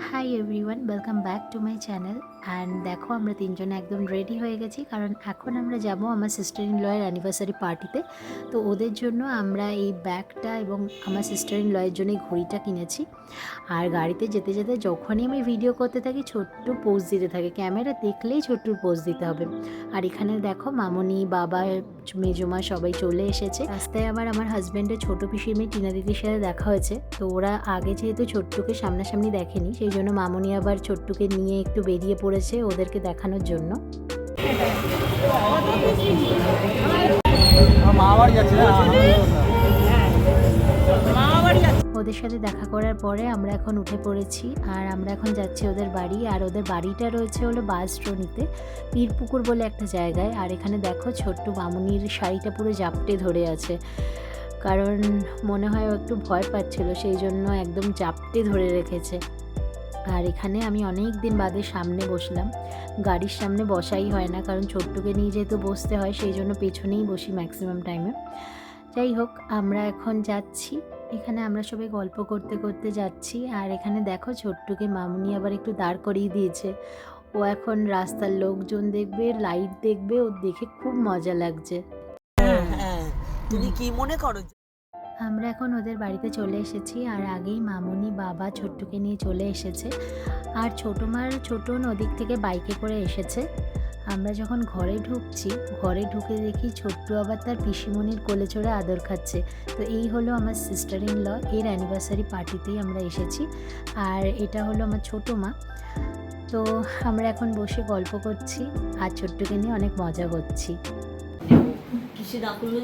Hi everyone, welcome back to my channel. And দেখো, আমরা তিনজনে একদম রেডি হয়ে গেছি, কারণ এখন আমরা যাব আমার সিস্টার ইন লয়ের অ্যানিভার্সারি পার্টিতে। তো ওদের জন্য আমরা এই ব্যাগটা এবং আমার সিস্টার ইন লয়ের জন্য এই ঘড়িটা কিনেছি। আর গাড়িতে যেতে যেতে যখনই আমি ভিডিও করতে থাকি ছোট্ট পোজ দিতে থাকে, ক্যামেরা দেখলেই ছোট্টুর পোজ দিতে হবে। আর এখানে দেখো মামনি, বাবা, মেজমা সবাই চলে এসেছে। রাস্তায় আবার আমার হাজব্যান্ডের ছোটো পিসির মেয়ে টিনা দিদির সাথে দেখা হয়েছে। তো ওরা আগে যেহেতু ছোট্টুকে সামনাসামনি দেখেনি, সেই জন্য মামনি আবার ছোট্টুকে নিয়ে একটু বেরিয়ে পড়েছে ওদেরকে দেখানোর জন্য। ওদের সাথে দেখা করার পরে আমরা এখন উঠে পড়েছি, আর আমরা এখন যাচ্ছি ওদের বাড়ি। আর ওদের বাড়িটা রয়েছে হলো বাসস্ট্রোনিতে, পীরপুকুর বলে একটা জায়গায়। আর এখানে দেখো ছোট্ট মামুনির শাড়িটা পুরো জাপটে ধরে আছে, কারণ মনে হয় ও একটু ভয় পাচ্ছিল, সেই জন্য একদম জাপটে ধরে রেখেছে। আর এখানে আমি অনেক দিন বাদে সামনে বসলাম। গাড়ির সামনে বসাই হয় না, কারণ ছোট্টকে নিয়ে যেহেতু বসতে হয়, সেই জন্য পেছনেই বসি ম্যাক্সিমাম টাইমে। যাই হোক, আমরা এখন যাচ্ছি। এখানে আমরা সবাই গল্প করতে করতে যাচ্ছি। আর এখানে দেখো ছোট্টুকে মামুনি আবার একটু দাঁড় করিয়ে দিয়েছে। ও এখন রাস্তার লোকজন দেখবে, লাইট দেখবে, ও দেখে খুব মজা লাগছে। তুমি কি মনে করো? আমরা এখন ওদের বাড়িতে চলে এসেছি, আর আগেই মামুনি, বাবা ছোট্টুকে নিয়ে চলে এসেছে। আর ছোটোমার ছোটন ওদিক থেকে বাইকে করে এসেছে। আমরা যখন ঘরে ঢুকছি, ঘরে ঢুকে দেখি ছোট্টু আবার তার পিসিমণির কোলে চড়ে আদর খাচ্ছে। তো এই হলো আমার সিস্টার ইন ল, এর অ্যানিভার্সারি পার্টিতেই আমরা এসেছি। আর এটা হলো আমার ছোটো মা। তো আমরা এখন বসে গল্প করছি আর ছোট্টুকে নিয়ে অনেক মজা করছি। কিসে না করলে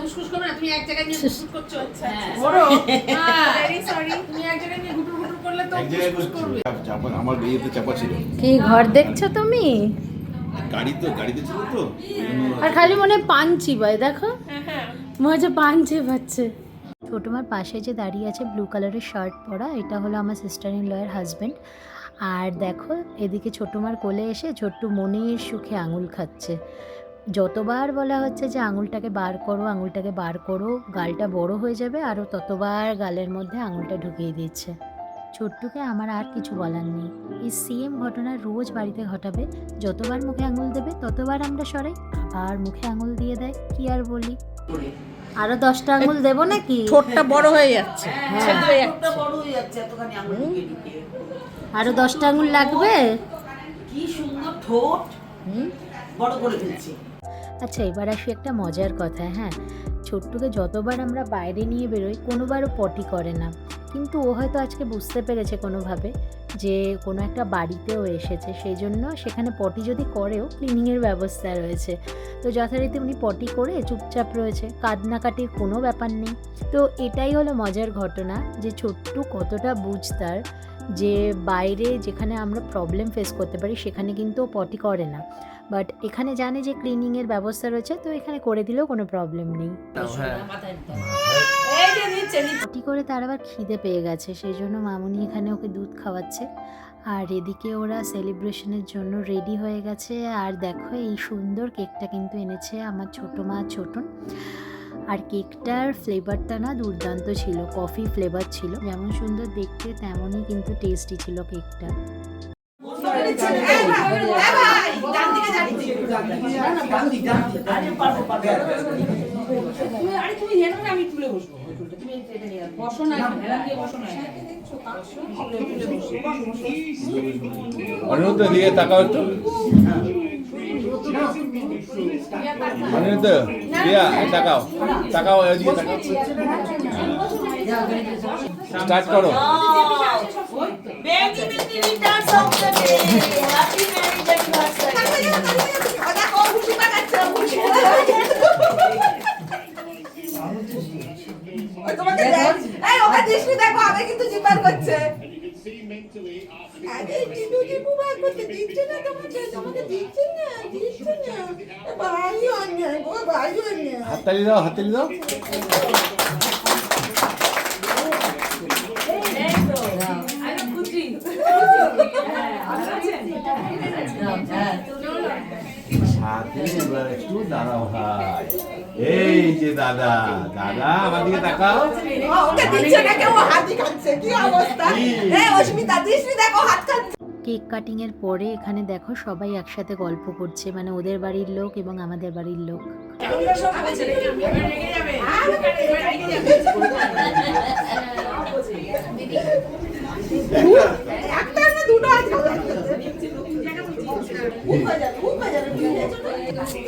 উসকুস করবে না, তুমি এক জায়গায় নিয়ে গুটগুট করছো। বড় ভেরি সরি, তুমি এক জায়গায় নিয়ে গুটগুট গুটগুট করলে তো উসকুস করবে। চাপা আমার বিয়েতে চাপা ছিল। কি ঘর দেখছো তুমি? গাড়িতে ছিল তো। আর খালি মনে হয় পান চিবায়, দেখো মনে হচ্ছে পান চিবাচ্ছে। ছোটোমার পাশে যে দাঁড়িয়ে আছে ব্লু কালারের শার্ট পরা, এটা হলো আমার সিস্টার ইন লয়ের হাজব্যান্ড। আর দেখো এদিকে ছোটোমার কোলে এসে ছোট্টু মনের সুখে আঙুল খাচ্ছে। যতবার বলা হচ্ছে যে আঙুলটাকে বার করো, আঙুলটাকে বার করো, গালটা বড় হয়ে যাবে, আরও ততবার গালের মধ্যে আঙুলটা ঢুকিয়ে দিচ্ছে। ছোট্টুকে আমার আর কিছু বলার নেই, এই সেম ঘটনা রোজ বাড়িতে ঘটাবে। যতবার মুখে আঙুল দেবে ততবার আমরা সরাই, আবার মুখে আঙুল দিয়ে দেয়। কি আর বলি, আরো 10টা আঙুল দেবো নাকি? ঠোঁটটা বড় হয়ে যাচ্ছে, ঠোঁটটা বড় হয়ে যাচ্ছে এতখানি আঙুল ঢুকিয়ে ঢুকিয়ে। আরো 10টা আঙুল লাগবে? কি সুন্দর ঠোঁট বড় করে ফেলছি। আচ্ছা, এবার আসি একটা মজার কথা। হ্যাঁ, ছোট্টুকে যতবার আমরা বাইরে নিয়ে বেরোই কোনোবারও পটি করে না, কিন্তু ও হয়তো আজকে বুঝতে পেরেছে কোনোভাবে যে কোনো একটা বাড়িতেও এসেছে, সেই জন্য সেখানে পটি যদি করেও ক্লিনিংয়ের ব্যবস্থা রয়েছে। তো যথারীতি উনি পটি করে চুপচাপ রয়েছে, কান্নাকাটির কোনো ব্যাপার নেই। তো এটাই হলো মজার ঘটনা, যে ছোট্টু কতটা বুঝতার, যে বাইরে যেখানে আমরা প্রবলেম ফেস করতে পারি সেখানে কিন্তু ও পটি করে না, বাট এখানে জানে যে ক্লিনিংয়ের ব্যবস্থা রয়েছে, তো এখানে করে দিলেও কোনো প্রবলেম নেই। পটি করে তার আবার খিদে পেয়ে গেছে, সেই জন্য মামুনি এখানে ওকে দুধ খাওয়াচ্ছে। আর এদিকে ওরা সেলিব্রেশনের জন্য রেডি হয়ে গেছে। আর দেখো এই সুন্দর কেকটা কিন্তু এনেছে আমার ছোটো মা ছোটন। আর কেকটার ফ্লেভারটা না দুর্দান্ত ছিল, কফি ফ্লেভার ছিল। যেমন সুন্দর দেখতে তেমনই কিন্তু টেস্টি ছিল কেকটা। অনিরুদ্ধ দিয়ে তাকাও একটু। অনিরুদ্ধ দিয়া তাকাও, তাকাও এদিকে তাকাও। স্টার্ট করো। Baby baby Returns of the day, happy marriage anniversary. ওটা কোন খুশি পাকাচ্ছে, খুশি ওই তোমাকে দেখ, এই ওকে দৃষ্টি দেখো, আগে কিন্তু জিপার করছে। আরে দিদু জিপু বার করতে দিচ্ছে না তোমাকে, তোমাকে দিচ্ছে না, দিচ্ছে না। ভাই অন্যায়, ও ভাই অন্যায়। হাততালি দাও, হাততালি দাও। সাথে এবার একটু দাঁড়াও ভাই। এই যে দাদা, দাদা আমার দিকে তাকাও। ওকে দিচ্ছে না কেউ, হাতই খাচ্ছে, কি অবস্থা? অস্মিতা দিসনি, দেখো হাত খাচ্ছে। কেক কাটিংয়ের পরে এখানে দেখো সবাই একসাথে গল্প করছে, মানে ওদের বাড়ির লোক এবং আমাদের বাড়ির লোক। একটা না দুটো আছে, খুব মজা, খুব মজা,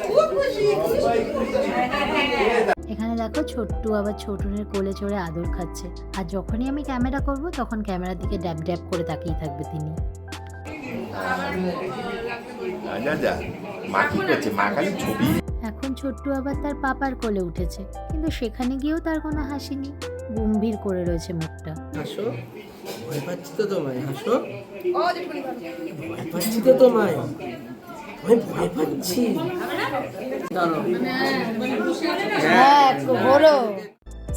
খুব খুশি, খুশি। এখানে দেখো ছোট্টু আবার ছোটুনের কোলে চড়ে আদর খাচ্ছে, আর যখনই আমি ক্যামেরা করব তখন ক্যামেরার দিকে ড্যাব ড্যাব করে তাকিয়ে থাকবে তিনি। যা মা কি করছে, মা খালি ছবি। এখন ছোট্টু আবার তার পাপার কোলে উঠেছে, কিন্তু সেখানে গিয়েও তার কোনো হাসি নেই, গম্ভীর করে রয়েছে মুখটা। হাসো, ভয় পাচ্ছি তো তোমায়, হাসো। ভয় পাচ্ছি তো তোমায়, আমি ভয় পাচ্ছি।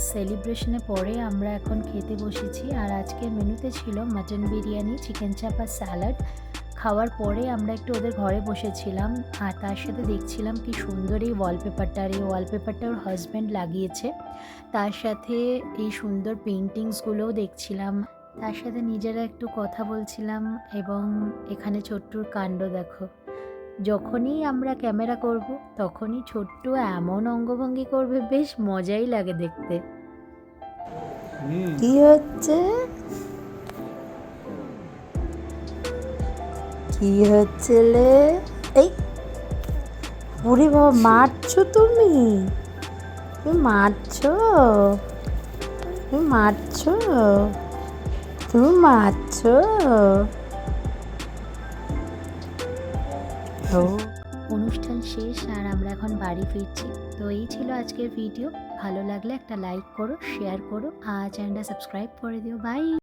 সেলিব্রেশনের পরে আমরা এখন খেতে বসেছি, আর আজকের মেনুতে ছিল মাটন বিরিয়ানি, চিকেন চাপ আর স্যালাড। খাওয়ার পরে আমরা একটু ওদের ঘরে বসেছিলাম, আর তার সাথে দেখছিলাম কি সুন্দর এই ওয়ালপেপারটা, আর এই ওয়ালপেপারটা ওর হাজব্যান্ড লাগিয়েছে। তার সাথে এই সুন্দর পেন্টিংসগুলোও দেখছিলাম, তার সাথে নিজেরা একটু কথা বলছিলাম। এবং এখানে ছোট্টুর কাণ্ড দেখো, যখনই আমরা ক্যামেরা করব তখনই ছোট্টু এমন অঙ্গভঙ্গি করবে, বেশ মজাই লাগে দেখতে। কি হচ্ছে, কি হচ্ছে লে? এই ওরে বাবা, মারছো তুমি? তুমি মারছো? তুমি মারছো? তুমি মারছো? অনুষ্ঠান শেষ আর আমরা এখন বাড়ি ফিরছি। তো এই ছিল আজকের ভিডিও। ভালো লাগলে একটা লাইক করো, শেয়ার করো, আর চ্যানেলটা সাবস্ক্রাইব করে দিও। বাই।